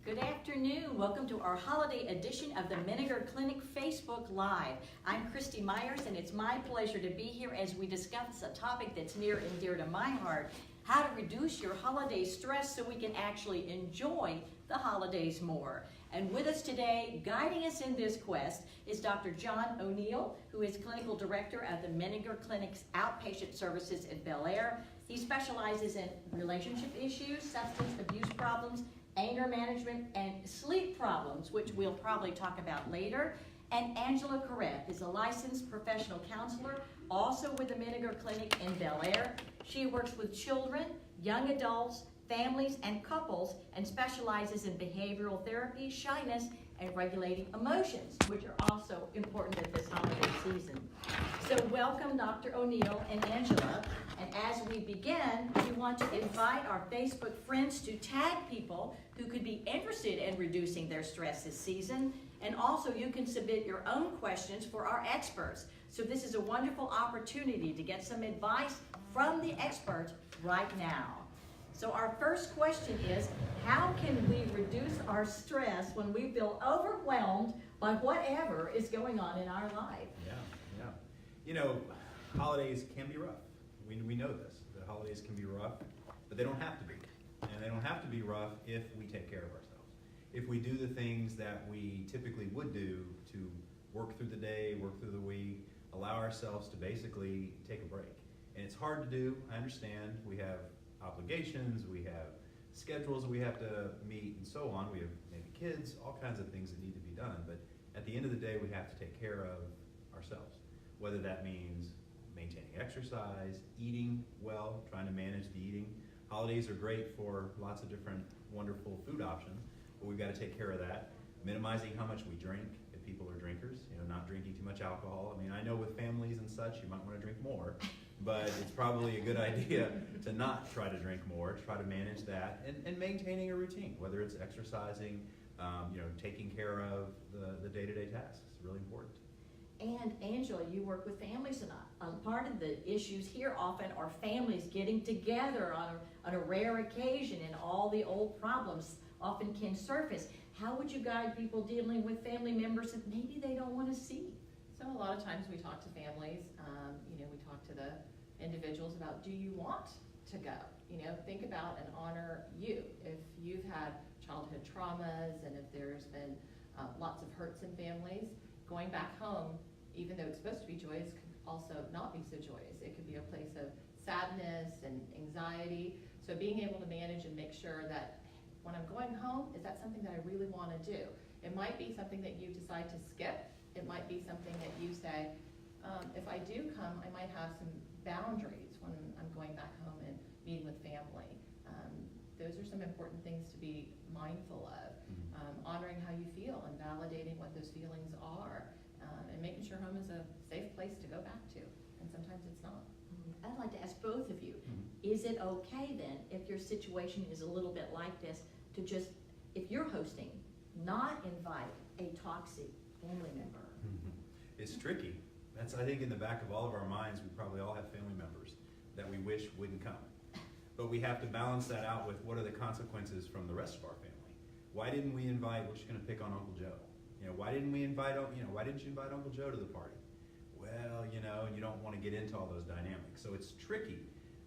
Good afternoon. Welcome to our holiday edition of the Menninger Clinic Facebook Live. I'm Christy Myers, and it's my pleasure to be here as we discuss a topic that's near and dear to my heart: how to reduce your holiday stress so we can actually enjoy the holidays more. And with us today, guiding us in this quest, is Dr. John O'Neill, who is Clinical Director of the Menninger Clinic's Outpatient Services in Bel Air. He specializes in relationship issues, substance abuse problems, anger management, and sleep problems, which we'll probably talk about later. And Angela Karev is a licensed professional counselor, also with the Menninger Clinic in Bel Air. She works with children, young adults, families, and couples, and specializes in behavioral therapy, shyness, and regulating emotions, which are also important at this holiday season. So welcome, Dr. O'Neill and Angela. And as we begin, we want to invite our Facebook friends to tag people who could be interested in reducing their stress this season. And also, you can submit your own questions for our experts. So this is a wonderful opportunity to get some advice from the experts right now. So our first question is, how can we reduce our stress when we feel overwhelmed by whatever is going on in our life? Yeah. You know, holidays can be rough. We know this. The holidays can be rough, but they don't have to be. And they don't have to be rough if we take care of ourselves. If we do the things that we typically would do to work through the day, work through the week, allow ourselves to basically take a break. And it's hard to do, I understand. We have obligations, we have schedules we have to meet, and so on. We have maybe kids, all kinds of things that need to be done. But at the end of the day, we have to take care of ourselves, whether that means maintaining exercise, eating well, trying to manage the eating. Holidays are great for lots of different wonderful food options, but we've got to take care of that. Minimizing how much we drink if people are drinkers, not drinking too much alcohol. I mean, I know with families and such, you might want to drink more, but it's probably a good idea to not try to drink more, to try to manage that, and maintaining a routine, whether it's exercising, taking care of the day-to-day tasks. It's really important. And Angela, you work with families, and part of the issues here often are families getting together on a rare occasion, and all the old problems often can surface. How would you guide people dealing with family members that maybe they don't want to see? So a lot of times we talk to families, we talk to the individuals about, do you want to go? Think about and honor you. If you've had childhood traumas and if there's been lots of hurts in families, going back home, even though it's supposed to be joyous, can also not be so joyous. It could be a place of sadness and anxiety. So being able to manage and make sure that when I'm going home, is that something that I really want to do? It might be something that you decide to skip. It might be something that you say, if I do come, I might have some boundaries when I'm going back home and meeting with family. Those are some important things to be mindful of. Honoring how you feel and validating what those feelings are, and making sure home is a safe place to go back to. And sometimes it's not. I'd like to ask both of you, is it okay then, if your situation is a little bit like this, to just, if you're hosting, not invite a toxic family member? It's tricky. That's, I think, in the back of all of our minds, we probably all have family members that we wish wouldn't come. But we have to balance that out with what are the consequences from the rest of our family. Why didn't we invite, we're just going to pick on Uncle Joe. Why didn't you invite Uncle Joe to the party? Well, you don't want to get into all those dynamics. So it's tricky.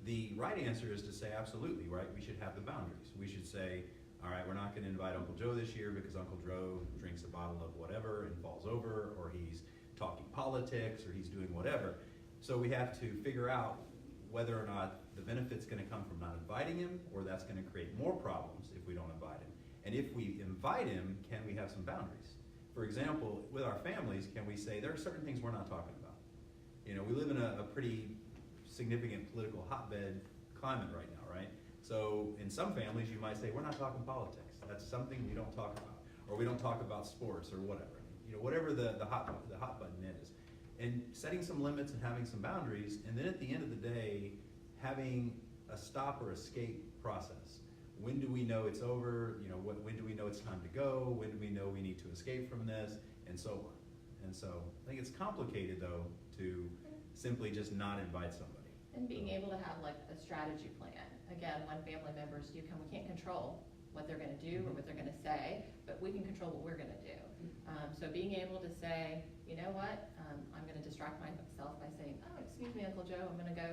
The right answer is to say absolutely, right? We should have the boundaries. We should say, all right, we're not going to invite Uncle Joe this year because Uncle Joe drinks a bottle of whatever and falls over, or he's talking politics, or he's doing whatever. So we have to figure out whether or not the benefit's going to come from not inviting him, or that's going to create more problems if we don't invite him. And if we invite him, can we have some boundaries? For example, with our families, can we say there are certain things we're not talking about? We live in a pretty significant political hotbed climate right now, right? So in some families, you might say, we're not talking politics. That's something we don't talk about. Or we don't talk about sports or whatever. Whatever the hot button is. And setting some limits and having some boundaries, and then at the end of the day, having a stop or escape process. When do we know it's over? When do we know it's time to go? When do we know we need to escape from this? And so on. And so I think it's complicated, though, to simply just not invite somebody. And being able to have like a strategy plan. Again, when family members do come, we can't control what they're gonna do or what they're gonna say, but we can control what we're gonna do. So being able to say, you know what, I'm gonna distract myself by saying, oh, excuse me, Uncle Joe, I'm gonna go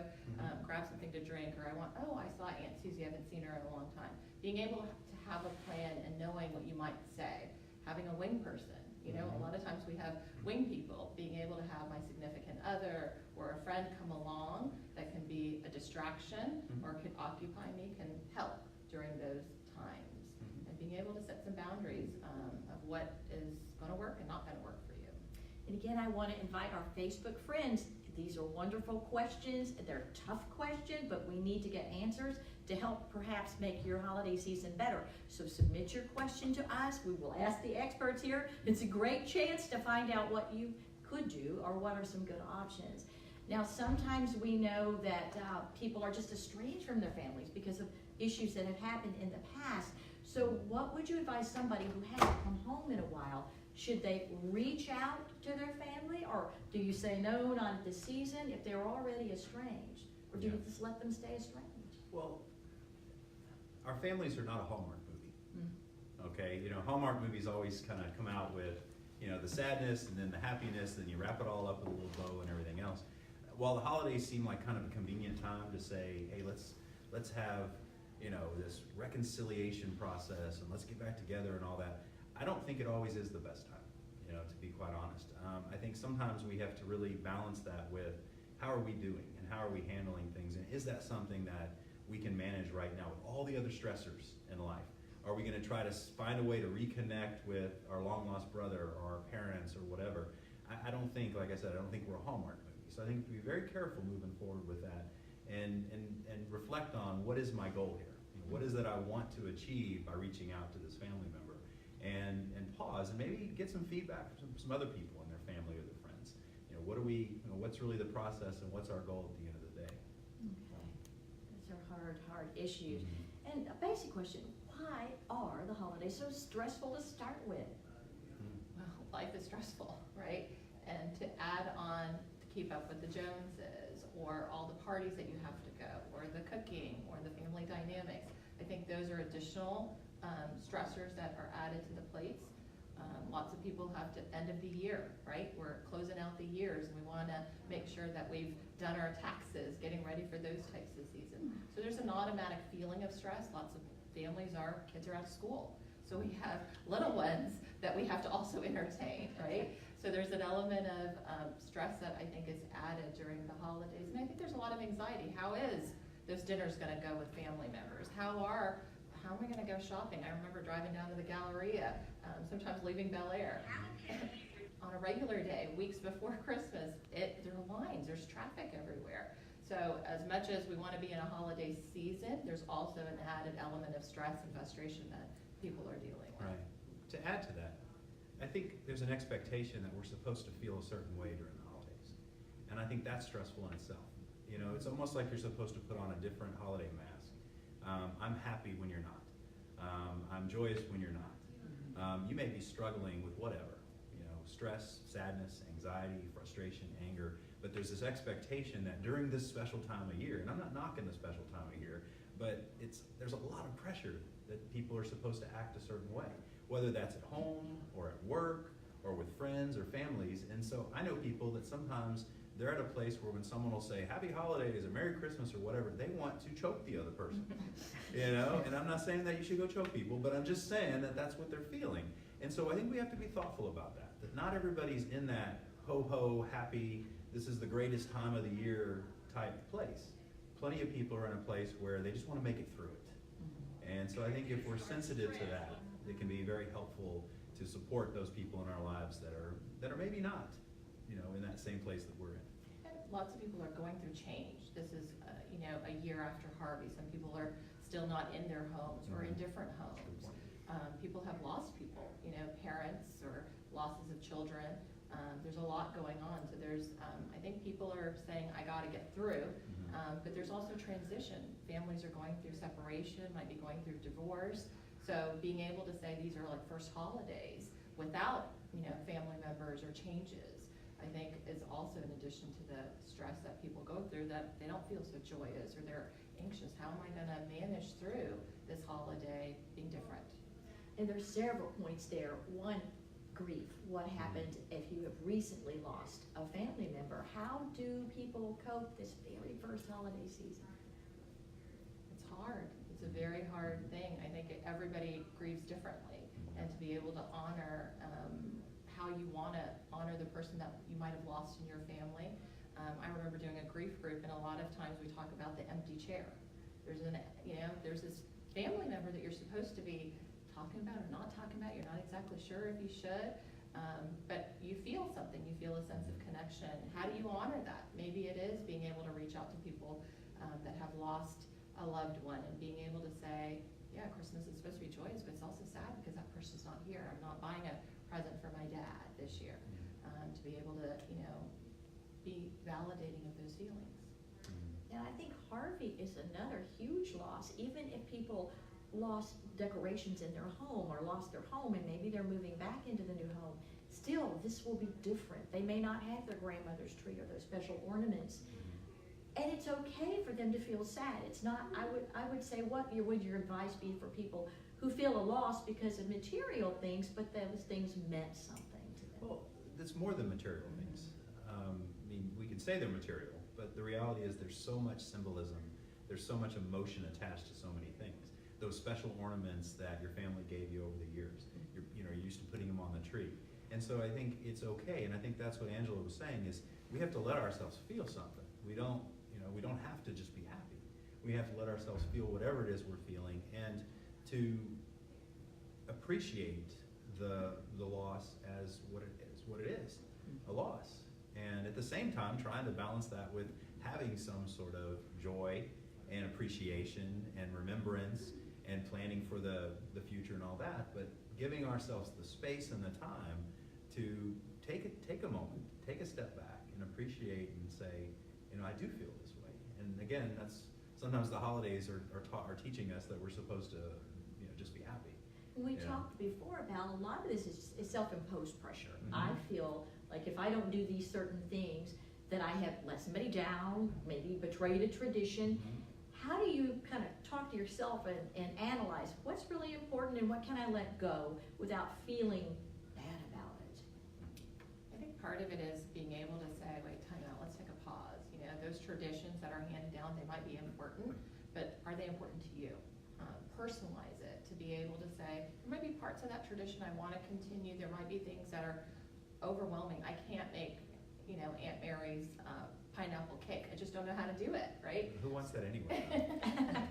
grab something to drink, or I saw Aunt Susie, I haven't seen her in a long time. Being able to have a plan and knowing what you might say, having a wing person. You know, a lot of times we have wing people. Being able to have my significant other or a friend come along that can be a distraction or could occupy me can help during those times. And being able to set some boundaries of what is going to work and not going to work for you. And again, I want to invite our Facebook friends. These are wonderful questions. They're tough questions, but we need to get answers to help perhaps make your holiday season better. So submit your question to us. We will ask the experts here. It's a great chance to find out what you could do or what are some good options. Now, sometimes we know that people are just estranged from their families because of issues that have happened in the past. So what would you advise somebody who hasn't come home in a while? Should they reach out to their family, or do you say no, not at this season, if they're already estranged? Or do you just let them stay estranged? Well, our families are not a Hallmark movie. Okay, you know, Hallmark movies always kind of come out with, you know, the sadness and then the happiness, then you wrap it all up with a little bow and everything else. While the holidays seem like kind of a convenient time to say, hey, let's have, you know, this reconciliation process and let's get back together and all that, I don't think it always is the best time, you know, to be quite honest. I think sometimes we have to really balance that with how are we doing and how are we handling things, and is that something that we can manage right now with all the other stressors in life? Are we going to try to find a way to reconnect with our long-lost brother or our parents or whatever? I don't think, like I said, I don't think we're a Hallmark movie. So I think we be very careful moving forward with that and reflect on what is my goal here? You know, what is that I want to achieve by reaching out to this family member? And pause and maybe get some feedback from some other people in their family or their friends. You know, what's really the process and what's our goal at the end of the day? Okay. Those are hard issues. And a basic question, why are the holidays so stressful to start with? Well, life is stressful, right? And to add on to keep up with the Joneses, or all the parties that you have to go, or the cooking, or the family dynamics, I think those are additional stressors that are added to the plates. Lots of people have to end of the year, right? We're closing out the years, and we want to make sure that we've done our taxes, getting ready for those types of seasons. So there's an automatic feeling of stress. Lots of families, our kids are out of school, so we have little ones that we have to also entertain, right? So there's an element of stress that I think is added during the holidays, and I think there's a lot of anxiety. How is those dinners going to go with family members? How am I going to go shopping? I remember driving down to the Galleria, sometimes leaving Bel Air. On a regular day, weeks before Christmas, there are lines, there's traffic everywhere. So as much as we want to be in a holiday season, there's also an added element of stress and frustration that people are dealing with. Right. To add to that, I think there's an expectation that we're supposed to feel a certain way during the holidays. And I think that's stressful in itself. You know, it's almost like you're supposed to put on a different holiday mask. I'm happy when you're not. I'm joyous when you're not. You may be struggling with whatever, you know, stress, sadness, anxiety, frustration, anger, but there's this expectation that during this special time of year, and I'm not knocking the special time of year, but there's a lot of pressure that people are supposed to act a certain way, whether that's at home or at work or with friends or families. And so I know people that sometimes they're at a place where when someone will say Happy Holidays or Merry Christmas or whatever, they want to choke the other person, you know? And I'm not saying that you should go choke people, but I'm just saying that that's what they're feeling. And so I think we have to be thoughtful about that not everybody's in that ho-ho, happy, this is the greatest time of the year type place. Plenty of people are in a place where they just want to make it through it. And so I think if we're sensitive to that, it can be very helpful to support those people in our lives that are maybe not, you know, in that same place that we're in. And lots of people are going through change. This is, you know, a year after Harvey. Some people are still not in their homes or in different homes. People have lost people, you know, parents or losses of children. There's a lot going on. So there's, I think people are saying, I got to get through. But there's also transition. Families are going through separation, might be going through divorce. So being able to say these are like first holidays without, you know, family members or changes, I think is also in addition to the stress that people go through. that they don't feel so joyous or they're anxious. How am I gonna manage through this holiday being different? And there's several points there. One, grief. What happens if you have recently lost a family member? How do people cope this very first holiday season? It's hard. It's a very hard thing. I think everybody grieves differently, and to be able to honor how you want to honor the person that you might have lost in your family. I remember doing a grief group, and a lot of times we talk about the empty chair. There's this family member that you're supposed to be talking about or not talking about. You're not exactly sure if you should, but you feel something. You feel a sense of connection. How do you honor that? Maybe it is being able to reach out to people that have lost a loved one and being able to say, yeah, Christmas is supposed to be joyous, but it's also sad because that person's not here. I'm not buying a present for my dad this year. To be able to, be validating of those feelings. And I think Harvey is another huge loss. Even if people lost decorations in their home or lost their home and maybe they're moving back into the new home, still this will be different. They may not have their grandmother's tree or those special ornaments. And it's okay for them to feel sad. It's not, I would say, what would your advice be for people who feel a loss because of material things, but those things meant something to them? Well, it's more than material things. We can say they're material, but the reality is there's so much symbolism, there's so much emotion attached to so many things. Those special ornaments that your family gave you over the years, you're used to putting them on the tree. And so I think it's okay, and I think that's what Angela was saying, is we have to let ourselves feel something. We don't have to just be happy. We have to let ourselves feel whatever it is we're feeling, and to appreciate the loss as what it is, a loss. And at the same time, trying to balance that with having some sort of joy and appreciation and remembrance and planning for the future and all that, but giving ourselves the space and the time to take a moment, take a step back and appreciate and say, I do feel this way. And again, that's sometimes the holidays are teaching us that we're supposed to just be happy. We Yeah. talked before about a lot of this is self-imposed pressure. Mhm. I feel like if I don't do these certain things, that I have let somebody down, maybe betrayed a tradition. Mm-hmm. How do you kind of talk to yourself and analyze what's really important and what can I let go without feeling bad about it? I think part of it is being able to say, wait, time out, let's take a pause. Those traditions that are handed down, they might be important, but are they important to you? Personalize it to be able to say, there might be parts of that tradition I want to continue. There might be things that are overwhelming. I can't make, Aunt Mary's pineapple cake. I just don't know how to do it, right? Who wants that anyway?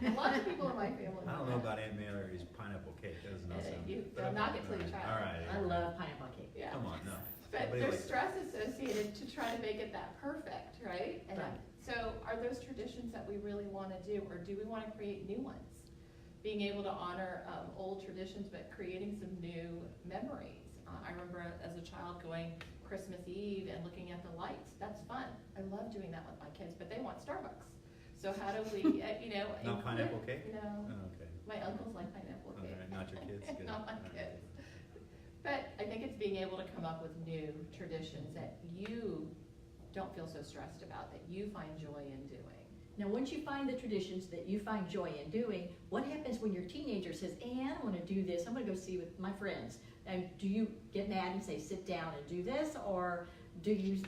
A lot of people in my family. I don't know about Aunt Mary's pineapple cake. That does not sound. They'll knock it till you try it. All right. I love pineapple cake. Yeah. Come on, no. But Nobody there's likes stress associated to try to make it that perfect, right? And Right. so are those traditions that we really want to do, or do we want to create new ones? Being able to honor old traditions, but creating some new memories. I remember as a child going Christmas Eve and looking at the lights. That's fun. I love doing that with my kids, but they want Starbucks. So how do we, Not pineapple cake? No. Oh, okay. My uncles like pineapple All cake. right, not your kids? Good. Not my All right. kids. But I think it's being able to come up with new traditions that you don't feel so stressed about, that you find joy in doing. Now, once you find the traditions that you find joy in doing, what happens when your teenager says, I want to do this, I'm going to go see with my friends? And do you get mad and say, sit down and do this? Or do you,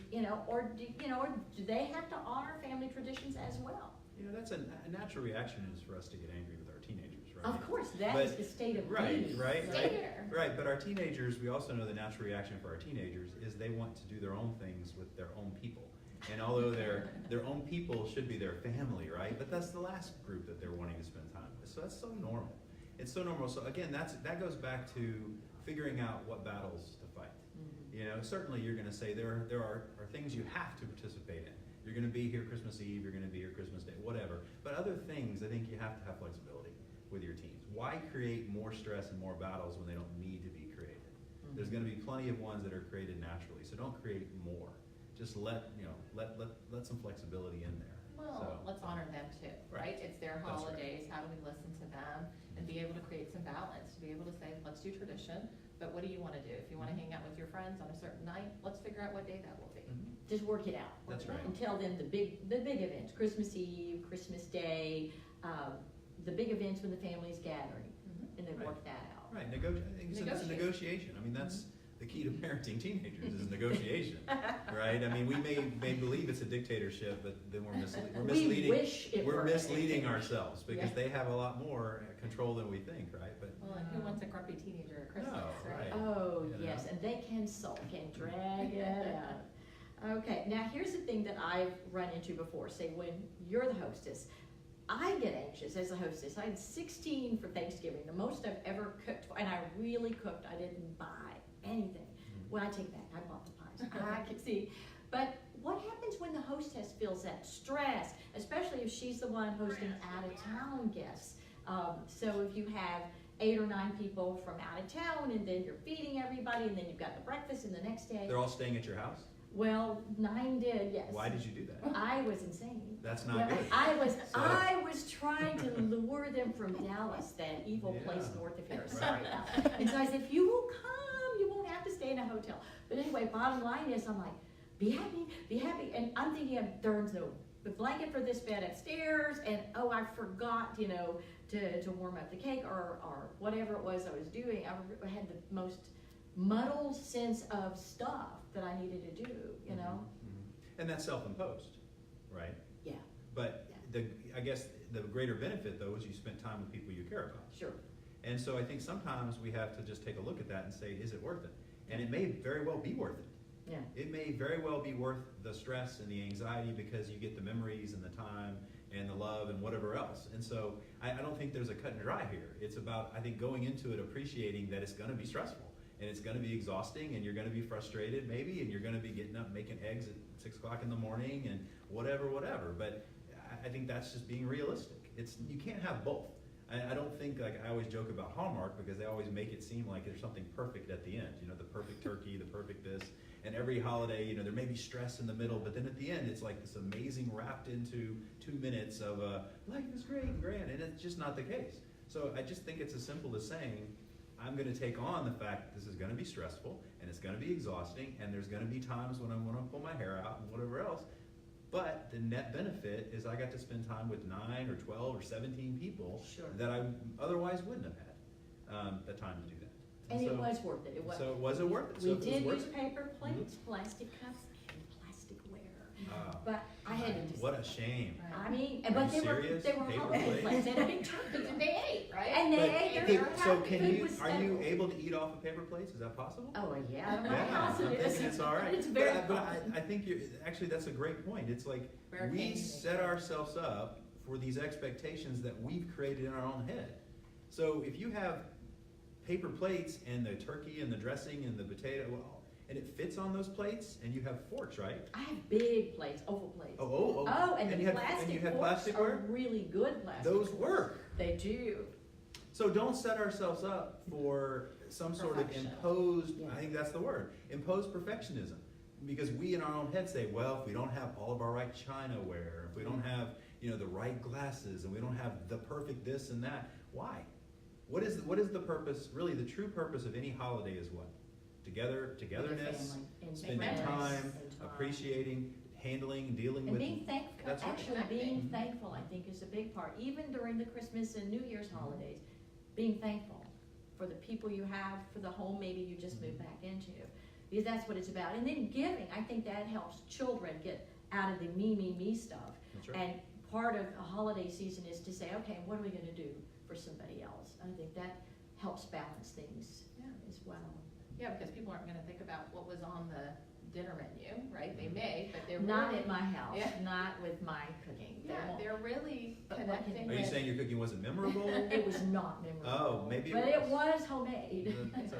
or do they have to honor family traditions as well? That's a natural reaction is for us to get angry with our teenagers, right? Of course, that is the state of being. Right. Stay here. Right, but our teenagers, we also know the natural reaction for our teenagers is they want to do their own things with their own people. And although their own people should be their family, right? But that's the last group that they're wanting to spend time with. So that's so normal. It's so normal. So again, that goes back to figuring out what battles to fight. Mm-hmm. Certainly you're going to say there are things you have to participate in. You're going to be here Christmas Eve, you're going to be here Christmas Day, whatever. But other things, I think you have to have flexibility with your teams. Why create more stress and more battles when they don't need to be created? Mm-hmm. There's going to be plenty of ones that are created naturally, so don't create more. Just let some flexibility in there. Well, let's honor them too, right? It's their That's right. holidays. How do we listen to them and be able to create some balance, to be able to say, let's do tradition, but what do you want to do? If you want to hang out with your friends on a certain night, let's figure out what day that will be. Mhm. just work it out. That's right. And tell them the big events, Christmas Eve, Christmas Day, the big events when the family's gathering, and then work that out. Right, I think it's a negotiation. I mean, that's the key to parenting teenagers is negotiation, right? I mean, we may believe it's a dictatorship, but then we're misleading. We wish it we're were misleading a ourselves because they have a lot more control than we think, right? But Well, and who wants a grumpy teenager at Christmas, No, right? right. Oh, You know? yes, and they can sulk and drag it out. Okay, now here's the thing that I've run into before. Say when you're the hostess, I get anxious as a hostess. I had 16 for Thanksgiving, the most I've ever cooked, and I really cooked. I didn't buy anything. Well, I take back, I bought the pies. I can see. But what happens when the hostess feels that stress, especially if she's the one hosting out-of-town guests? So if you have 8 or 9 people from out of town, and then you're feeding everybody, and then you've got the breakfast, and the next day. they're all staying at your house? Well, 9 did, yes. Why did you do that? I was insane. That's not good. I was trying to lure them from Dallas, that evil place Yeah. north of here. Right. Sorry about that. And so I said, if you will come, you won't have to stay in a hotel. But anyway, bottom line is, I'm like, be happy. And I'm thinking, there's no the blanket for this bed upstairs, and oh, I forgot, to warm up the cake or whatever it was I was doing. I had the most muddled sense of stuff that I needed to do, And that's self-imposed, right? Yeah. But I guess the greater benefit, though, is you spent time with people you care about. Sure. And so I think sometimes we have to just take a look at that and say, is it worth it? And it may very well be worth it. Yeah. It may very well be worth the stress and the anxiety because you get the memories and the time and the love and whatever else. And so I don't think there's a cut and dry here. It's about, I think, going into it appreciating that it's going to be stressful and it's going to be exhausting and you're going to be frustrated maybe and you're going to be getting up making eggs at 6 o'clock in the morning and whatever. But I think that's just being realistic. You can't have both. I don't think, like I always joke about Hallmark because they always make it seem like there's something perfect at the end, the perfect turkey, the perfect this. And every holiday, there may be stress in the middle, but then at the end, it's like this amazing wrapped into 2 minutes of life is great and grand, and it's just not the case. So I just think it's as simple as saying, I'm going to take on the fact that this is going to be stressful, and it's going to be exhausting, and there's going to be times when I'm going to pull my hair out and whatever else. But the net benefit is I got to spend time with 9 or 12 or 17 people that I otherwise wouldn't have had the time to do that. And so, it was worth it. So was it worth it? We did use paper plates, plastic cups, and plasticware. But I had to do. What a shame. I mean, Are but you they were serious? holiday plates. They had a big turkey. And they ate, right? And they ate. They were So happy. are you able to eat off of paper plates? Is that possible? Oh yeah, in my Yeah, house I'm it is. thinking it's all right. It's very but I think actually that's a great point. It's like we set ourselves up for these expectations that we've created in our own head. So if you have paper plates and the turkey and the dressing and the potato, and it fits on those plates, and you have forks, right? I have big plates, oval plates. Oh, and the you plastic had forks plasticware? are really good plastic. Those work. They do. So don't set ourselves up for some sort of imposed, I think that's the word, imposed perfectionism. Because we in our own head say, well, if we don't have all of our right chinaware, if we don't have the right glasses, and we don't have the perfect this and that, why? What is the purpose, really the true purpose of any holiday is what? Togetherness, spending time, appreciating, handling, dealing and with. being thankful. That's right. Actually, being thankful, I think, is a big part. Even during the Christmas and New Year's holidays, being thankful for the people you have, for the home maybe you just moved back into. Because that's what it's about. And then giving, I think that helps children get out of the me stuff. That's right. And part of a holiday season is to say, okay, what are we going to do for somebody else? I think that helps balance things as well. Yeah, because people aren't going to think about what was on the dinner menu, right? They may, but they're Not really, at my house, not with my cooking. they're really But connecting. Are you with- saying your cooking wasn't memorable? It was not memorable. Oh, maybe it But was. it was homemade. So,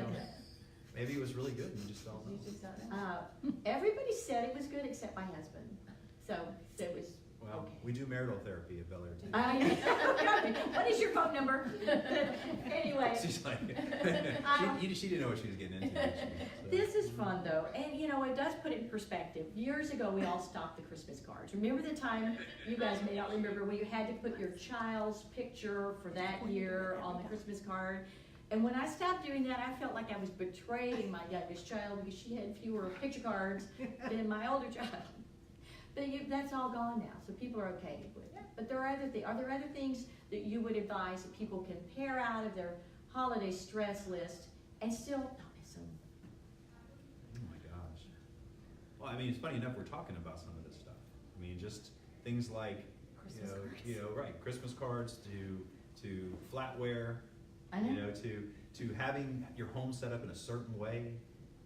maybe it was really good and you just don't know. You just don't know. Everybody said it was good except my husband. So it was Well, okay. we do marital therapy at Bel Air too. What is your phone number? Anyway. She's like, she didn't know what she was getting into. did she? So. This is fun though, and it does put it in perspective. Years ago, we all stopped the Christmas cards. Remember the time, you guys may not remember, when you had to put your child's picture for that year on the Christmas card? And when I stopped doing that, I felt like I was betraying my youngest child because she had fewer picture cards than my older child. But that's all gone now, so people are okay with it. But there are there other things that you would advise that people can pare out of their holiday stress list and still not miss them? Oh my gosh. Well, I mean, it's funny enough we're talking about some of this stuff. I mean, just things like, Christmas cards. right, Christmas cards to flatware, I know. to having your home set up in a certain way.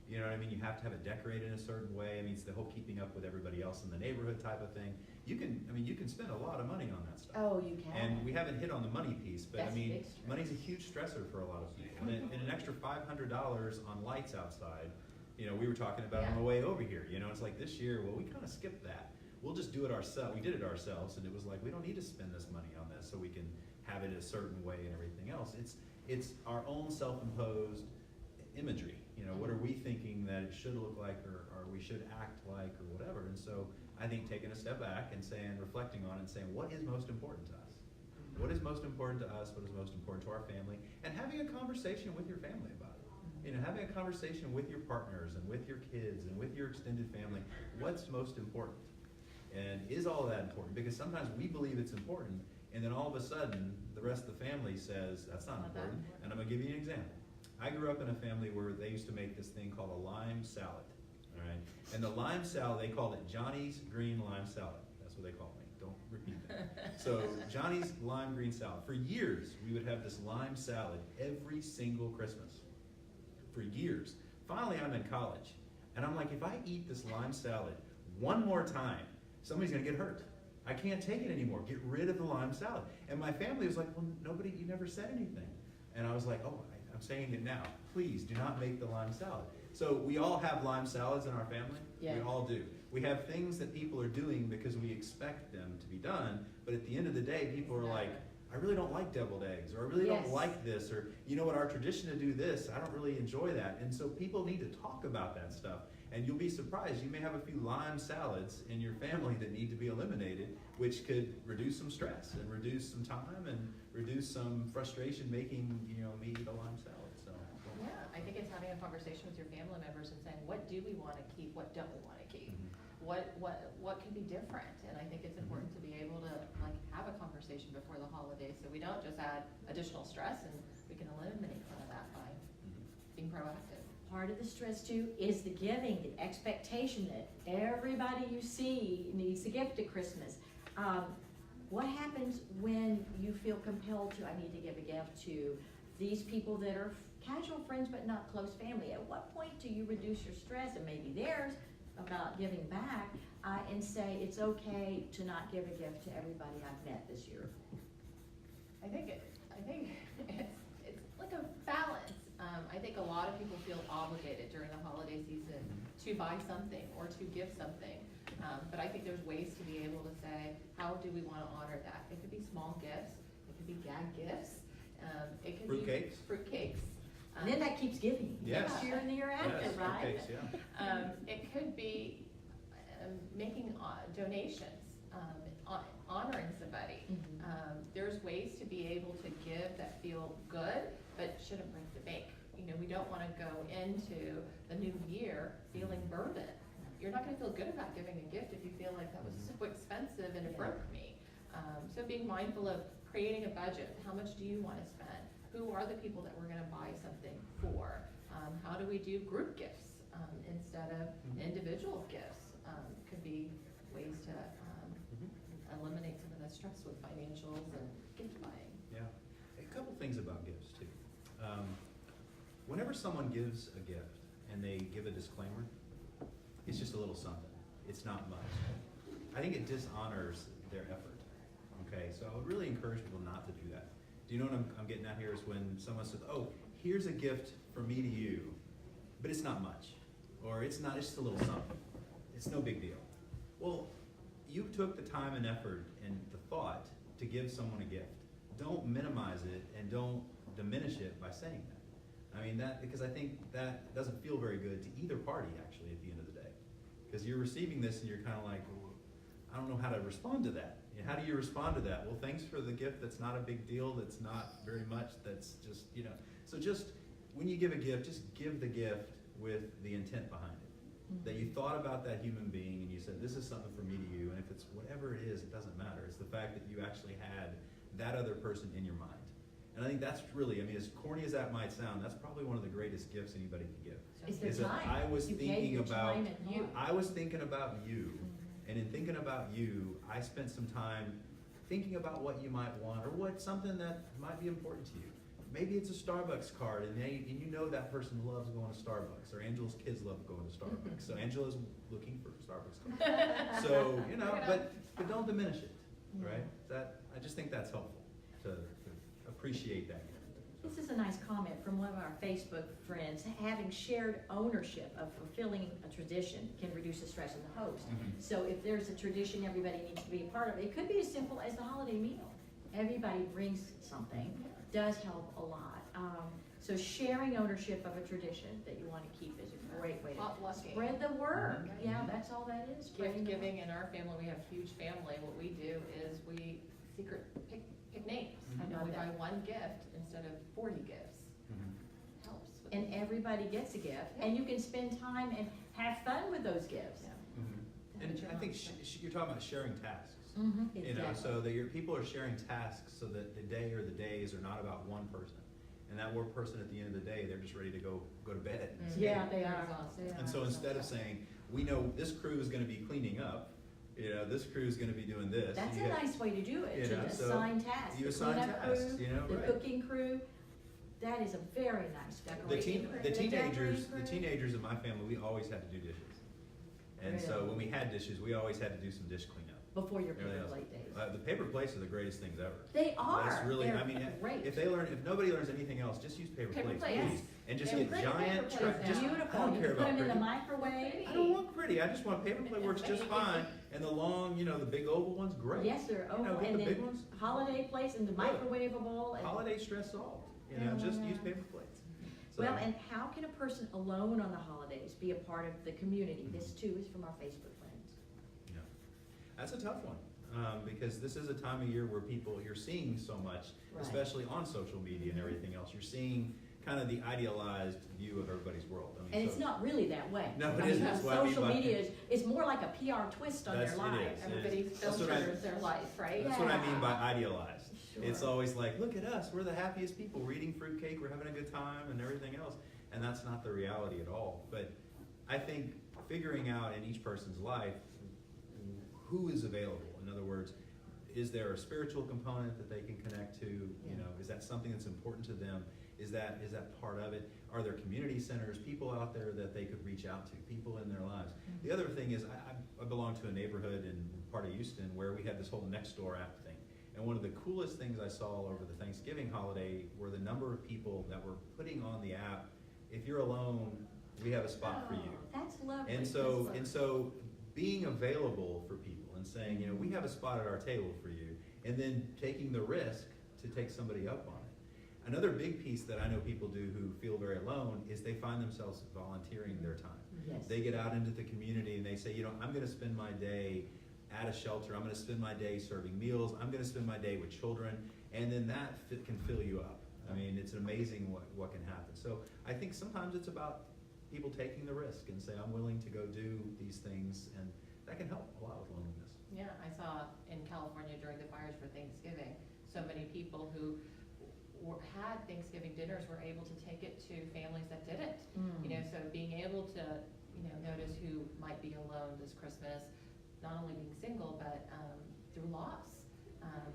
You know what I mean? You have to have it decorated in a certain way. I mean, it's the whole keeping up with everybody else in the neighborhood type of thing. You can spend a lot of money on that stuff. Oh, you can. And we haven't hit on the money piece, but That's I a mean, big stress. money's a huge stressor for a lot of people. And an extra $500 on lights outside, we were talking about on the way over here. It's like this year, well, we kind of skipped that. We'll just do it ourselves. We did it ourselves, and it was like, we don't need to spend this money on this, so we can have it a certain way and everything else. It's our own self-imposed imagery. What are we thinking that it should look like, or we should act like, or whatever. And so I think taking a step back and reflecting on it and saying, what is most important to us? What is most important to us? What is most important to our family? And having a conversation with your family about it. Having a conversation with your partners and with your kids and with your extended family. What's most important? And is all of that important? Because sometimes we believe it's important, and then all of a sudden, the rest of the family says, that's not important. And I'm going to give you an example. I grew up in a family where they used to make this thing called a lime salad. All right? And the lime salad, they called it Johnny's Green Lime Salad. That's what they called me. Don't repeat that. So Johnny's Lime Green Salad. For years, we would have this lime salad every single Christmas. For years. Finally, I'm in college. And I'm like, if I eat this lime salad one more time, somebody's going to get hurt. I can't take it anymore. Get rid of the lime salad. And my family was like, well, you never said anything. And I was like, oh, I'm saying it now. Please do not make the lime salad. So we all have lime salads in our family. Yeah. We all do. We have things that people are doing because we expect them to be done. But at the end of the day, people are like, I really don't like deviled eggs, or I really don't like this, or you know what, our tradition to do this, I don't really enjoy that. And so people need to talk about that stuff. And you'll be surprised, you may have a few lime salads in your family that need to be eliminated, which could reduce some stress and reduce some time and reduce some frustration making, me eat a lime salad. So Yeah, I think it's having a conversation with your family members and saying, what do we want to keep, what don't we want to keep? What can be different? And I think it's important to be able to have a conversation before the holidays, so we don't just add additional stress, and we can eliminate some of that by being proactive. Part of the stress too is the giving, the expectation that everybody you see needs a gift at Christmas. What happens when you feel compelled to, I need to give a gift to these people that are casual friends but not close family? At what point do you reduce your stress, and maybe theirs, about giving back, and say it's okay to not give a gift to everybody I've met this year? I think it's like a balance. I think a lot of people feel obligated during the holiday season to buy something or to give something. But I think there's ways to be able to say, how do we want to honor that? It could be small gifts. It could be gag gifts. It could be fruitcakes. And then that keeps giving. Yes. Next year and the year after, yes, right? fruitcakes, yeah. It could be making donations, honoring somebody. There's ways to be able to give that feel good, but shouldn't break the bank. We don't want to go into the new year feeling burdened. You're not going to feel good about giving a gift if you feel like that was so expensive and it broke me. So being mindful of creating a budget. How much do you want to spend? Who are the people that we're going to buy something for? How do we do group gifts instead of individual gifts? Could be ways to eliminate some of the stress with financials and gift buying. Yeah. A couple things about gifts too. Whenever someone gives a gift and they give a disclaimer, it's just a little something. It's not much. I think it dishonors their effort. Okay, so I would really encourage people not to do that. Do you know what I'm getting at here is when someone says, oh, here's a gift from me to you, but it's not much. Or it's just a little something. It's no big deal. Well, you took the time and effort and the thought to give someone a gift. Don't minimize it and don't diminish it by saying that. Because I think that doesn't feel very good to either party, actually, at the end of the day. Because you're receiving this and you're kind of like, well, I don't know how to respond to that. How do you respond to that? Well, thanks for the gift. That's not a big deal. That's not very much. That's just, So just when you give a gift, just give the gift with the intent behind it. Mm-hmm. That you thought about that human being and you said, this is something for me to you. And if it's whatever it is, it doesn't matter. It's the fact that you actually had that other person in your mind. And I think that's really, as corny as that might sound, that's probably one of the greatest gifts anybody can give. It's their Is that time. I was You gave thinking your about time and you. I was thinking about you. Mhm. And in thinking about you, I spent some time thinking about what you might want or what something that might be important to you. Maybe it's a Starbucks card, and you know that person loves going to Starbucks, or Angela's kids love going to Starbucks. So Angela's looking for Starbucks cards. So but don't diminish it, right? I just think that's helpful to appreciate that. This is a nice comment from one of our Facebook friends. Having shared ownership of fulfilling a tradition can reduce the stress of the host. Mhm. So if there's a tradition everybody needs to be a part of, it could be as simple as the holiday meal. Everybody brings something, does help a lot. So sharing ownership of a tradition that you want to keep is a great way to Potlucking. spread the word. Mhm. Yeah, that's all that is. spreading Gift the word. giving in our family, we have a huge family. What we do is we secret pick names. Mhm. We Love buy that. one gift instead of 40 gifts. Mhm. Helps. With And everybody gets a gift, and you can spend time and have fun with those gifts. Yeah. Mhm. But And you're I not- think you're talking about sharing tasks. Mm-hmm. So that your people are sharing tasks so that the day or the days are not about one person. And that one person at the end of the day, they're just ready to go to bed. Mhm. Yeah, they are. Exhausted. They are. And so instead of saying, we know this crew is gonna be cleaning up, this crew is gonna be doing this. That's you a get- nice way to do it, You to know, so assign tasks. you The assign cleanup tasks, crew, right. The cooking crew, that is a very nice The decoration. teenagers, decorating the crew. teenagers in my family, we always had to do dishes. And so Really? when we had dishes, we always had to do some dish cleanup. Before your Everything paper else. plate days. The paper plates are the greatest things ever. They are. That's really, They're great. if nobody learns anything else, just use paper Paper plates, plates. please. And just They're get great giant, paper plates just, now. Beautiful. I don't You care can put about them in the pretty. microwave. I don't want pretty, I just want paper plate works just fine, and the long, the big oval ones, great. Yes, they're You know, oval, get and the big then ones. holiday plates and the microwavable. And, Holiday stress solved, Yeah. just use paper plates. So- well, and how can a person alone on the holidays be a part of the community? This too is from our Facebook friends. Yeah. That's a tough one, because this is a time of year where you're seeing so much, Right. especially on social media and everything else. You're seeing kind of the idealized view of everybody's world. And it's not really that way. No, it I mean, isn't. That's what I mean social by- media is more like a PR twist on their It lives. is. Everybody That's what I- filters their life, right? That's what I mean by Yeah. idealized. Sure. It's always like, look at us, we're the happiest people, we're eating fruitcake, we're having a good time and everything else. And that's not the reality at all. But I think figuring out in each person's life who is available. In other words, is there a spiritual component that they can connect to? Is that something that's important to them? Is that part of it? Are there community centers, people out there that they could reach out to, people in their lives? The other thing is, I belong to a neighborhood in part of Houston where we had this whole next door app thing. And one of the coolest things I saw over the Thanksgiving holiday were the number of people that were putting on the app, if you're alone, we have a spot for you. Oh, that's lovely. And so being available for people and saying, we have a spot at our table for you, and then taking the risk to take somebody up on it. Another big piece that I know people do who feel very alone is they find themselves volunteering their time. Yes. They get out into the community and they say, I'm going to spend my day at a shelter. I'm going to spend my day serving meals. I'm going to spend my day with children. And then that can fill you up. I mean, it's amazing what can happen. So I think sometimes it's about people taking the risk and say, I'm willing to go do these things. And that can help a lot with loneliness. Yeah, I saw in California during the fires for Thanksgiving, so many people who had Thanksgiving dinners were able to take it to families that didn't. So being able to, notice who might be alone this Christmas, not only being single, but through loss,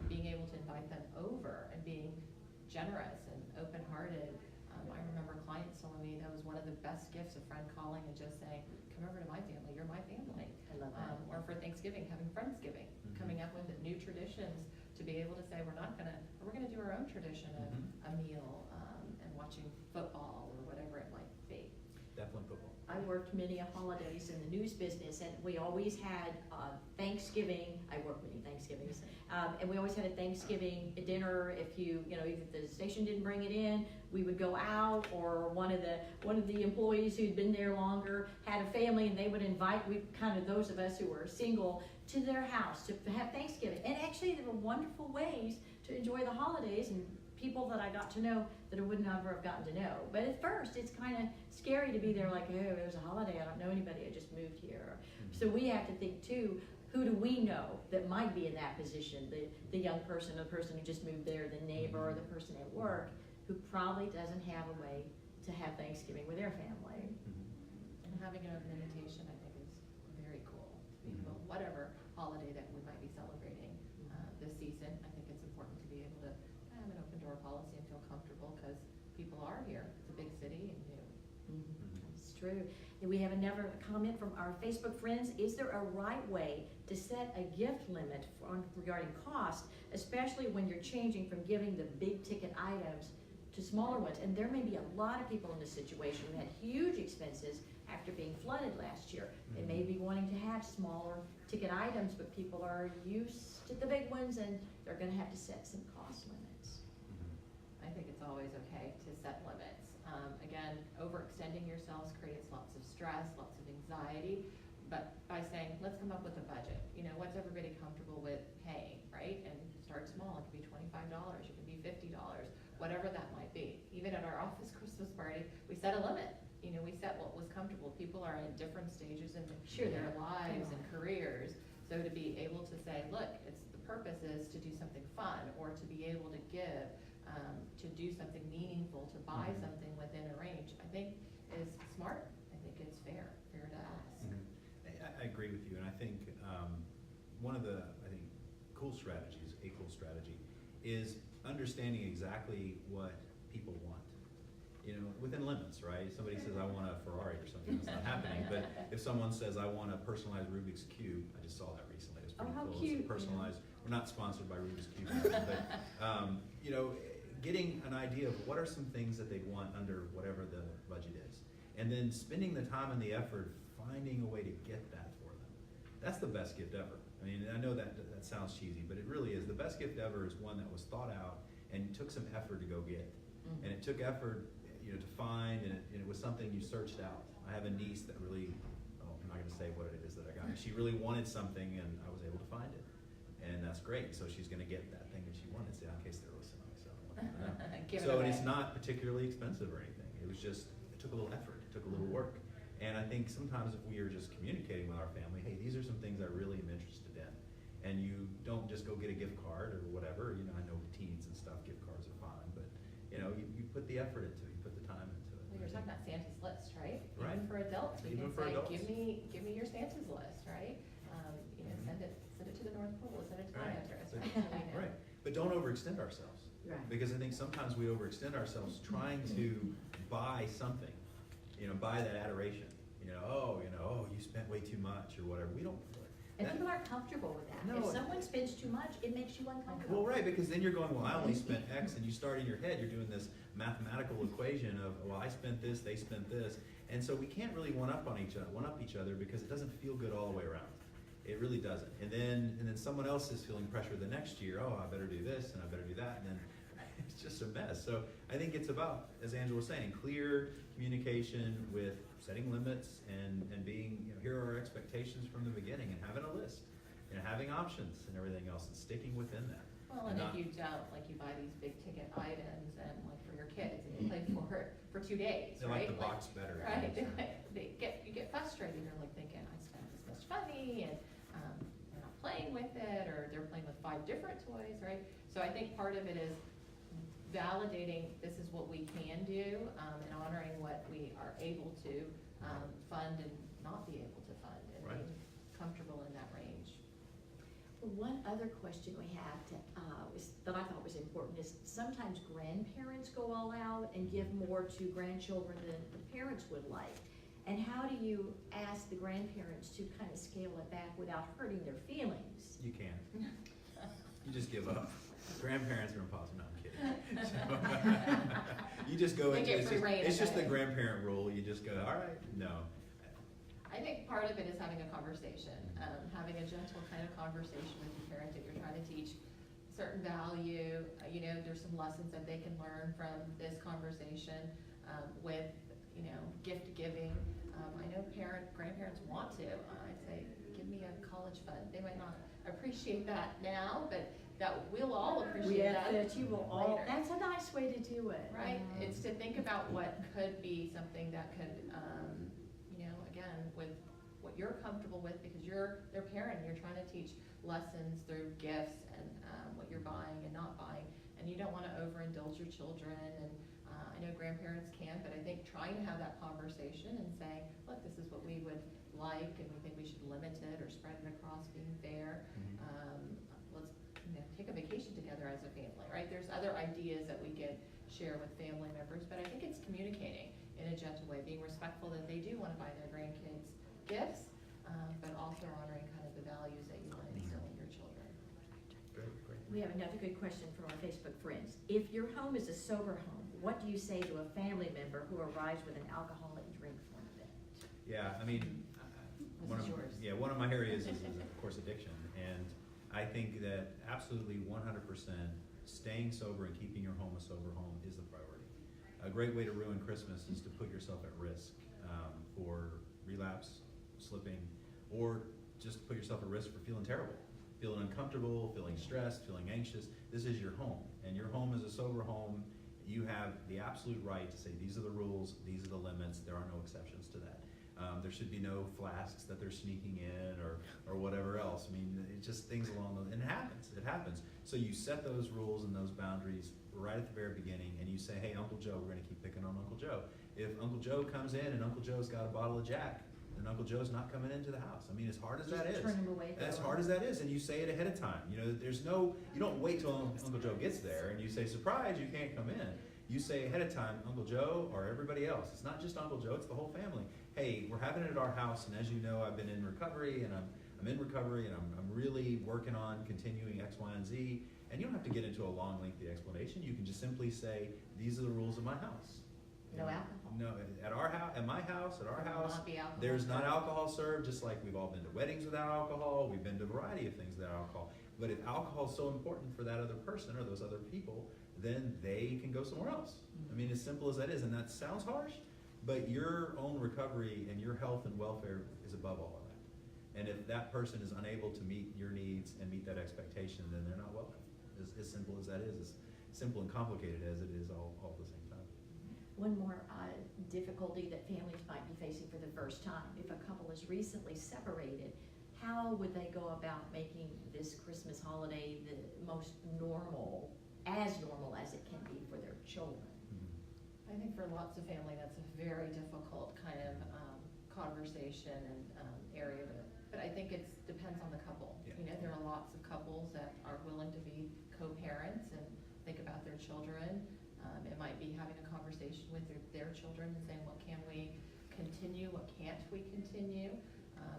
being able to invite them over and being generous and open-hearted. I remember clients telling me that was one of the best gifts, a friend calling and just saying, come over to my family, you're my family. I love that. Or for Thanksgiving, having Friendsgiving, coming up with new traditions to be able to say, we're gonna do our own tradition of a meal and watching football or whatever it might be. Definitely football. I worked many holidays in the news business, and we always had Thanksgiving. I worked many Thanksgivings, And we always had a Thanksgiving dinner. If if the station didn't bring it in, we would go out, or one of the employees who'd been there longer had a family, and they would invite those of us who were single to their house to have Thanksgiving. And actually, there were wonderful ways to enjoy the holidays, and people that I got to know that I would never have gotten to know. But at first, it's kind of scary to be there like, oh, there's a holiday, I don't know anybody, I just moved here. So we have to think too, who do we know that might be in that position? The young person, the person who just moved there, the neighbor, or the person at work who probably doesn't have a way to have Thanksgiving with their family. And having an open invitation, I think, is very cool to people, whatever holiday that we might be celebrating this season. I think it's important to be able to have an open door policy and feel comfortable, because people are here. It's a big city and new. That's true. And we have another comment from our Facebook friends. Is there a right way to set a gift limit regarding cost, especially when you're changing from giving the big ticket items to smaller ones? And there may be a lot of people in this situation who had huge expenses after being flooded last year. They may be wanting to have smaller ticket items, but people are used to the big ones, and they're going to have to set some cost limits. I think it's always okay to set limits. Again, overextending yourselves creates lots of stress, lots of anxiety, but by saying, let's come up with a budget. What's everybody comfortable with paying, right? And start small. It could be $25, it could be $50, whatever that might be. Even at our office Christmas party, we set a limit. We set what was comfortable. People are in different stages in their lives and careers. So to be able to say, look, the purpose is to do something fun, or to be able to give, to do something meaningful, to buy something within a range, I think is smart. I think it's fair to ask. I agree with you, and I think one of the cool strategies, a cool strategy, is understanding exactly what people want. Within limits, right? Somebody says, I want a Ferrari or something, that's not happening. But if someone says, I want a personalized Rubik's Cube, I just saw that recently, it was pretty how cool. cute. It's a personalized, we're not sponsored by Rubik's Cube, but getting an idea of what are some things that they want under whatever the budget is. And then spending the time and the effort finding a way to get that for them. That's the best gift ever. I know that sounds cheesy, but it really is. The best gift ever is one that was thought out and took some effort to go get. And it took effort to find, and it was something you searched out. I have a niece that really, I'm not going to say what it is that I got. She really wanted something, and I was able to find it. And that's great. So she's going to get that thing that she wanted, in case they're listening. So and it's not particularly expensive or anything. It took a little effort. It took a little work. And I think sometimes if we are just communicating with our family, hey, these are some things I really am interested in. And you don't just go get a gift card or whatever. I know teens and stuff, gift cards are fine. But, you put the effort into it. You put the time into it. Well, you're talking about Santa's list, right? Right. Even for adults, we Even can for say, adults. give me your Santa's list, right? Send it to the North Pole, send it to my address, right? So we know. Right. But don't overextend ourselves. Right. Because I think sometimes we overextend ourselves trying to buy something, buy that adoration. You spent way too much or whatever. We don't. And people aren't comfortable with that. No. If someone spends too much, it makes you uncomfortable. Well, right, because then you're going, well, I only spent X, and you start in your head, you're doing this mathematical equation of, well, I spent this, they spent this, and so we can't really one up each other because it doesn't feel good all the way around. It really doesn't. And then someone else is feeling pressure the next year. Oh, I better do this and I better do that, and then it's just a mess. So I think it's about, as Angela was saying, clear communication with setting limits and being, here are our expectations from the beginning, and having a list, having options and everything else, and sticking within that. Well, and if you don't, you buy these big ticket items, and for your kids, and you play for it for 2 days, They right? like the box better. Right, you get frustrated. You're thinking, I spent this much money, and they're not playing with it, or they're playing with 5 different toys, right? So I think part of it is validating this is what we can do, and honoring what we are able to fund and not be able to fund, and Right. being comfortable in that range. One other question we have that I thought was important is sometimes grandparents go all out and give more to grandchildren than the parents would like. And how do you ask the grandparents to kind of scale it back without hurting their feelings? You can't. You just give up. Grandparents are impossible. No, I'm kidding. So, you just go They into get free rein it's just of the it. grandparent rule. You just go, all right, no. I think part of it is having a conversation, having a gentle kind of conversation with your parent that you're trying to teach you know, there's some lessons that they can learn from this conversation with, you know, gift giving. I know grandparents want to. I'd say, give me a college fund. They might not appreciate that now, but that we'll all appreciate that. You will all, later. that's a nice way to do it. Right? It's to think about what could be something that could, you know, again, with what you're comfortable with, because you're their parent, you're trying to teach lessons through gifts and what you're buying and not buying, and you don't want to overindulge your children. And I know grandparents can, but I think trying to have that conversation and saying, look, this is what we would like, and we think we should limit it or spread it across, being fair. Let's, you know, take a vacation together as a family, right? There's other ideas that we could share with family members, but I think it's communicating in a gentle way, being respectful that they do want to buy their grandkids gifts, but also honoring kind of the values that you want to instill in your children. Great. We have another good question from our Facebook friends. If your home is a sober home, what do you say to a family member who arrives with an alcoholic drink for an event? Yeah, I mean, This is yours. one of my areas is of course addiction, and I think that absolutely 100% staying sober and keeping your home a sober home is the priority. A great way to ruin Christmas is to put yourself at risk for relapse, slipping, or just put yourself at risk for feeling terrible, feeling uncomfortable, feeling stressed, feeling anxious. This is your home, and your home is a sober home. You have the absolute right to say, these are the rules, these are the limits, there are no exceptions to that. There should be no flasks that they're sneaking in or whatever else. I mean, it's just things along those, and it happens. So you set those rules and those boundaries right at the very beginning, and you say, hey, Uncle Joe, we're gonna keep picking on Uncle Joe. If Uncle Joe comes in and Uncle Joe's got a bottle of Jack, then Uncle Joe's not coming into the house. I mean, as hard as that is. Turn him away. As hard as that is, and you say it ahead of time. You know, you don't wait till Uncle Joe gets there and you say, surprise, you can't come in. You say ahead of time, Uncle Joe or everybody else. It's not just Uncle Joe, it's the whole family. Hey, we're having it at our house, and as you know, I've been in recovery, and I'm in recovery, and I'm really working on continuing X, Y, and Z. And you don't have to get into a long, lengthy explanation. You can just simply say, these are the rules of my house. No alcohol. No, at our house, at my house, at our There will house, not be alcohol there's not served. alcohol served, just like we've all been to weddings without alcohol, we've been to a variety of things without alcohol. But if alcohol is so important for that other person or those other people, then they can go somewhere else. I mean, as simple as that is, and that sounds harsh, but your own recovery and your health and welfare is above all of that. And if that person is unable to meet your needs and meet that expectation, then they're not welcome. As simple as that is, as simple and complicated as it is all at the same time. One more difficulty that families might be facing for the first time. If a couple is recently separated, how would they go about making this Christmas holiday the most normal as it can be for their children? I think for lots of family, that's a very difficult kind of conversation and area but I think it depends on the couple. Yeah. You know, there are lots of couples that are willing to be co-parents and think about their children. It might be having a conversation with their children and saying, what can we continue, what can't we continue?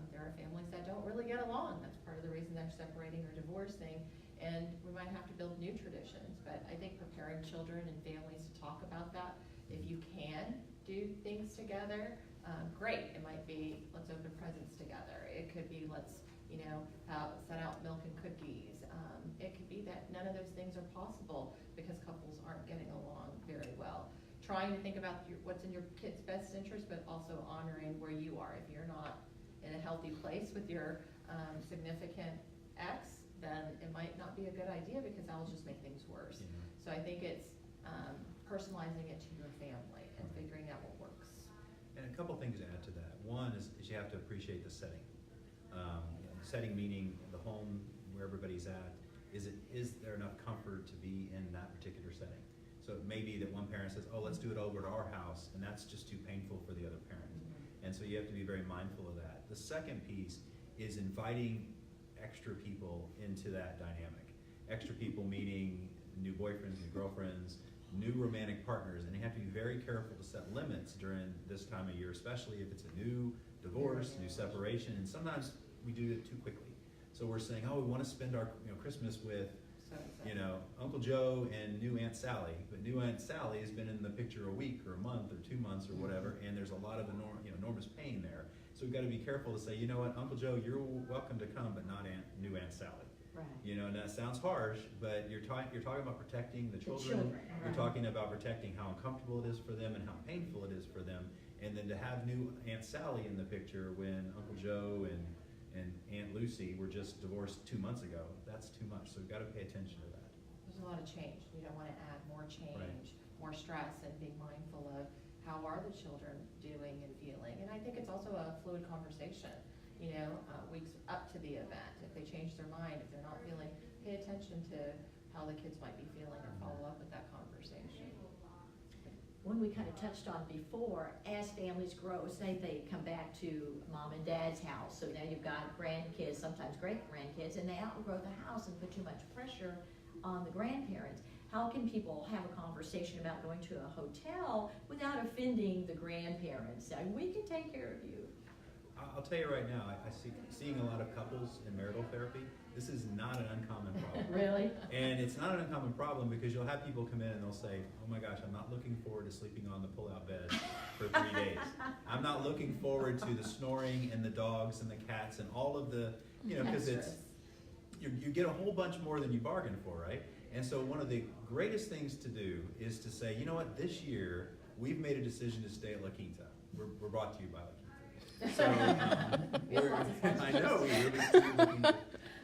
There are families that don't really get along. That's part of the reason they're separating or divorcing. And we might have to build new traditions. But I think preparing children and families to talk about that, if you can do things together, great. It might be, let's open presents together. It could be, let's, set out milk and cookies. It could be that none of those things are possible because couples aren't getting along very well. Trying to think about what's in your kid's best interest, but also honoring where you are. If you're not in a healthy place with your significant ex, then it might not be a good idea because that'll just make things worse. Yeah. So I think it's personalizing it to your family and figuring out what works. And a couple things to add to that. One is you have to appreciate the setting. Setting meaning the home where everybody's at. Is there enough comfort to be in that particular setting? So it may be that one parent says, oh, let's do it over at our house, and that's just too painful for the other parent. And so you have to be very mindful of that. The second piece is inviting extra people into that dynamic. Extra people meaning new boyfriends, new girlfriends, new romantic partners, and you have to be very careful to set limits during this time of year, especially if it's a new divorce, new separation, and sometimes we do it too quickly. So we're saying, oh, we want to spend our Christmas with Uncle Joe and new Aunt Sally, but new Aunt Sally has been in the picture a week or a month or 2 months or whatever, and there's a lot of enormous pain there. So we've got to be careful to say, you know what, Uncle Joe, you're welcome to come, but not new Aunt Sally. Right. You know, and that sounds harsh, but you're talking about protecting the children. You're right. talking about protecting how uncomfortable it is for them and how painful it is for them. And then to have new Aunt Sally in the picture when Uncle Joe and Aunt Lucy were just divorced 2 months ago, that's too much. So we've got to pay attention to that. There's a lot of change. We don't want to add more change, Right. more stress, and being mindful of how are the children doing and feeling. And I think it's also a fluid conversation, you know, weeks up to the event. If they change their mind, if they're not feeling, pay attention to how the kids might be feeling or follow up with that conversation. When we kind of touched on before, as families grow, say they come back to mom and dad's house, so now you've got grandkids, sometimes great grandkids, and they outgrow the house and put too much pressure on the grandparents. How can people have a conversation about going to a hotel without offending the grandparents? Saying, we can take care of you. I'll tell you right now, I see seeing a lot of couples in marital therapy. This is not an uncommon problem. Really? And it's not an uncommon problem because you'll have people come in and they'll say, oh my gosh, I'm not looking forward to sleeping on the pull-out bed for 3 days. I'm not looking forward to the snoring and the dogs and the cats and all of the, you know, because it's, you get a whole bunch more than you bargained for, right? And so one of the greatest things to do is to say, you know what, this year we've made a decision to stay at La Quinta. We're brought to you by La Quinta. So I know we really stay at La Quinta.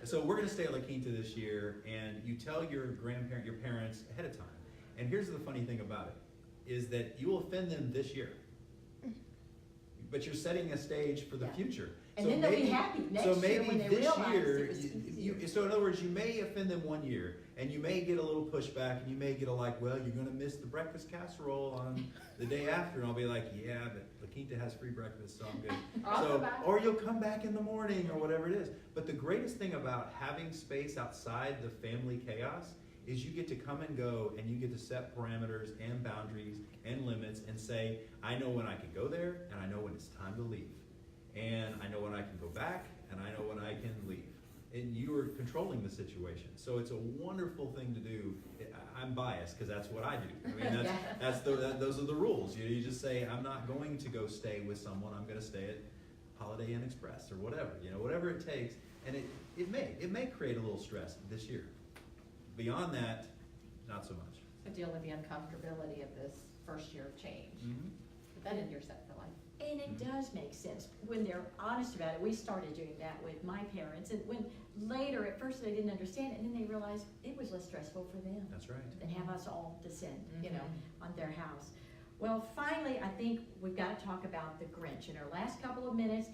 So we're going to stay at La Quinta this year, and you tell your parents ahead of time. And here's the funny thing about it, is that you will offend them this year, but you're setting a stage for the future. And then they'll be happy next year when they realize it was easier. So in other words, you may offend them 1 year, and you may get a little pushback, and you may get a like, well, you're going to miss the breakfast casserole on the day after, and I'll be like, yeah, but La Quinta has free breakfast, so I'm good. Or you'll come back in the morning, or whatever it is. But the greatest thing about having space outside the family chaos is you get to come and go, and you get to set parameters and boundaries and limits and say, I know when I can go there, and I know when it's time to leave. And I know when I can go back, and I know when I can leave. And you are controlling the situation. So it's a wonderful thing to do. I'm biased because that's what I do. I mean, those are the rules. You just say, I'm not going to go stay with someone. I'm going to stay at Holiday Inn Express or whatever. You know, whatever it takes. And it may create a little stress this year. Beyond that, not so much. So deal with the uncomfortability of this first year of change. Mm-hmm. But then you're set for life. And it does make sense when they're honest about it. We started doing that with my parents, and when later, at first they didn't understand it, and then they realized it was less stressful for them. That's right. Than have us all descend, you know, on their house. Well, finally, I think we've got to talk about the Grinch in our last couple of minutes.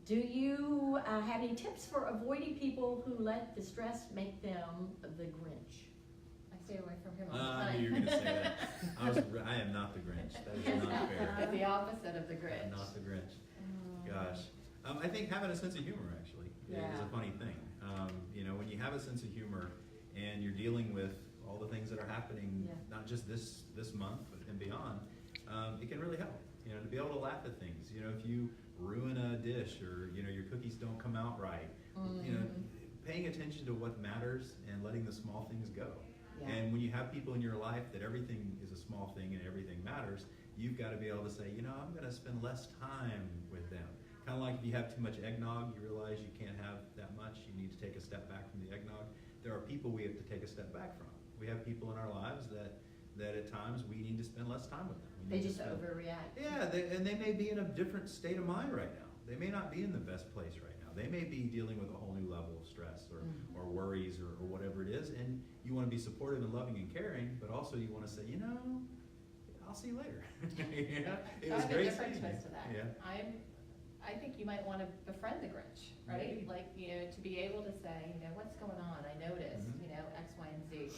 Do you have any tips for avoiding people who let the stress make them the Grinch? I stay away from him all the I time. knew you were going to say that. I am not the Grinch. That is not fair. It's the opposite of the Grinch. I'm not the Grinch. Gosh. I think having a sense of humor, actually, is a funny thing. You know, when you have a sense of humor and you're dealing with all the things that are happening, not just this month, but and beyond, it can really help. You know, to be able to laugh at things. You know, if you ruin a dish or, you know, your cookies don't come out right, you know, paying attention to what matters and letting the small things go. And when you have people in your life that everything is a small thing and everything matters, you've got to be able to say, you know, I'm going to spend less time with them. Kind of like if you have too much eggnog, you realize you can't have that much. You need to take a step back from the eggnog. There are people we have to take a step back from. We have people in our lives that at times we need to spend less time with them. They just overreact. Yeah, and they may be in a different state of mind right now. They may not be in the best place right now. They may be dealing with a whole new level of stress or worries or whatever it is, and you want to be supportive and loving and caring, but also you want to say, you know, I'll see you later. Yeah, it was great different seeing you. twist to that. Yeah. I think you might want to befriend the Grinch, right? Maybe. Like, you know, to be able to say, you know, what's going on? I noticed, you know, X, Y, and Z.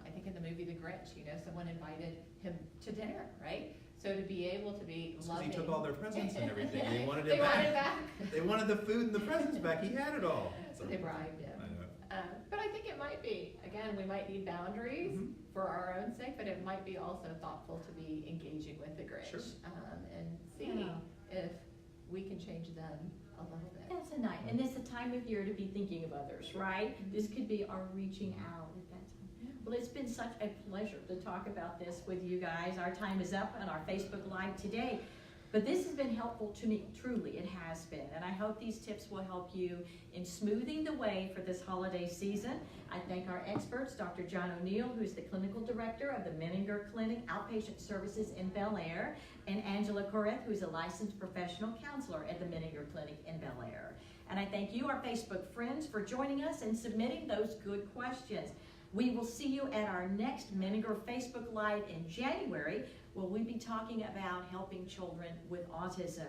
I think in the movie The Grinch, you know, someone invited him to dinner, right? So to be able to be loving. He took all their presents and everything. They wanted They it wanted it back. back. They wanted the food and the presents back. He had it all. So they bribed him. I know. But I think it might be, again, we might need boundaries for our own sake, but it might be also thoughtful to be engaging with the Grinch. Sure. And see if we can change them a little bit. That's a night, and it's a time of year to be thinking of others, right? This could be our reaching out at that time. Well, it's been such a pleasure to talk about this with you guys. Our time is up on our Facebook Live today. But this has been helpful to me, truly, it has been. And I hope these tips will help you in smoothing the way for this holiday season. I thank our experts, Dr. John O'Neill, who's the clinical director of the Menninger Clinic Outpatient Services in Bel Air, and Angela Correth, who's a licensed professional counselor at the Menninger Clinic in Bel Air. And I thank you, our Facebook friends, for joining us and submitting those good questions. We will see you at our next Menninger Facebook Live in January, where we'll be talking about helping children with autism.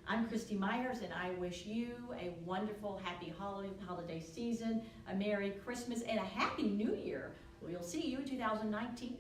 I'm Christy Myers, and I wish you a wonderful, happy holiday season, a Merry Christmas, and a Happy New Year. We'll see you in 2019.